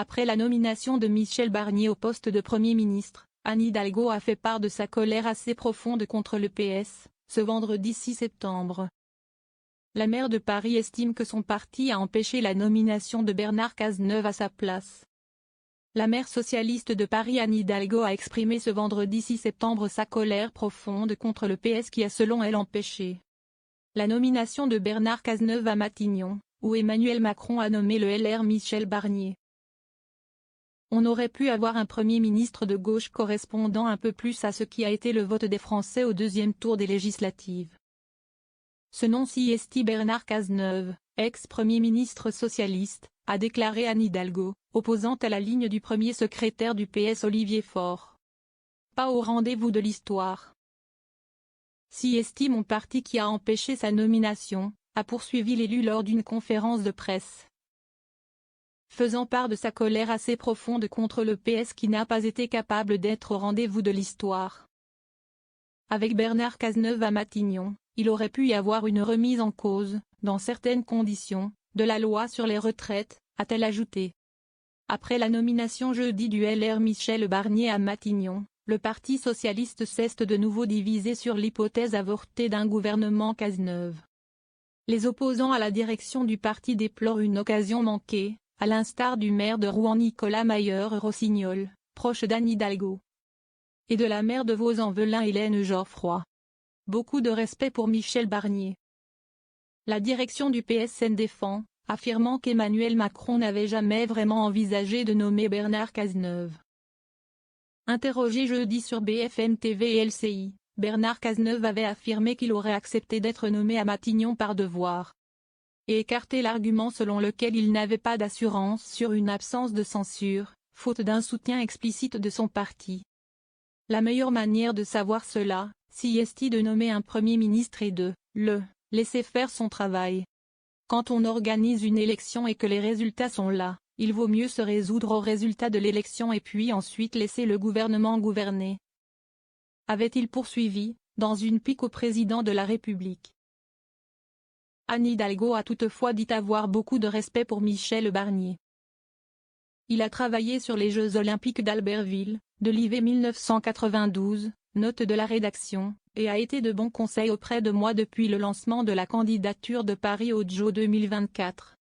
Après la nomination de Michel Barnier au poste de Premier ministre, Anne Hidalgo a fait part de sa colère assez profonde contre le PS, ce vendredi 6 septembre. La maire de Paris estime que son parti a empêché la nomination de Bernard Cazeneuve à sa place. La maire socialiste de Paris Anne Hidalgo a exprimé ce vendredi 6 septembre sa colère profonde contre le PS qui a selon elle empêché la nomination de Bernard Cazeneuve à Matignon, où Emmanuel Macron a nommé le LR Michel Barnier. On aurait pu avoir un Premier ministre de gauche correspondant un peu plus à ce qui a été le vote des Français au deuxième tour des législatives. Ce nom si esti Bernard Cazeneuve, ex-Premier ministre socialiste, a déclaré Anne Hidalgo, opposant à la ligne du premier secrétaire du PS Olivier Faure. Pas au rendez-vous de l'histoire. Si esti mon parti qui a empêché sa nomination, a poursuivi l'élu lors d'une conférence de presse. Faisant part de sa colère assez profonde contre le PS qui n'a pas été capable d'être au rendez-vous de l'histoire. Avec Bernard Cazeneuve à Matignon, il aurait pu y avoir une remise en cause, dans certaines conditions, de la loi sur les retraites, a-t-elle ajouté. Après la nomination jeudi du LR Michel Barnier à Matignon, le Parti socialiste s'est de nouveau divisé sur l'hypothèse avortée d'un gouvernement Cazeneuve. Les opposants à la direction du parti déplorent une occasion manquée, à l'instar du maire de Rouen Nicolas Mayer-Rossignol, proche d'Anne Hidalgo, et de la maire de Vaux-en-Velin Hélène Geoffroy. Beaucoup de respect pour Michel Barnier. La direction du PSN défend, affirmant qu'Emmanuel Macron n'avait jamais vraiment envisagé de nommer Bernard Cazeneuve. Interrogé jeudi sur BFM TV et LCI, Bernard Cazeneuve avait affirmé qu'il aurait accepté d'être nommé à Matignon par devoir. Et écarté l'argument selon lequel il n'avait pas d'assurance sur une absence de censure, faute d'un soutien explicite de son parti. La meilleure manière de savoir cela, si est de nommer un Premier ministre et de le laisser faire son travail. Quand on organise une élection et que les résultats sont là, il vaut mieux se résoudre aux résultats de l'élection et puis ensuite laisser le gouvernement gouverner. Avait-il poursuivi, dans une pique au président de la République. Anne Hidalgo a toutefois dit avoir beaucoup de respect pour Michel Barnier. Il a travaillé sur les Jeux Olympiques d'Albertville, de l'hiver 1992, note de la rédaction, et a été de bons conseils auprès de moi depuis le lancement de la candidature de Paris aux JO 2024.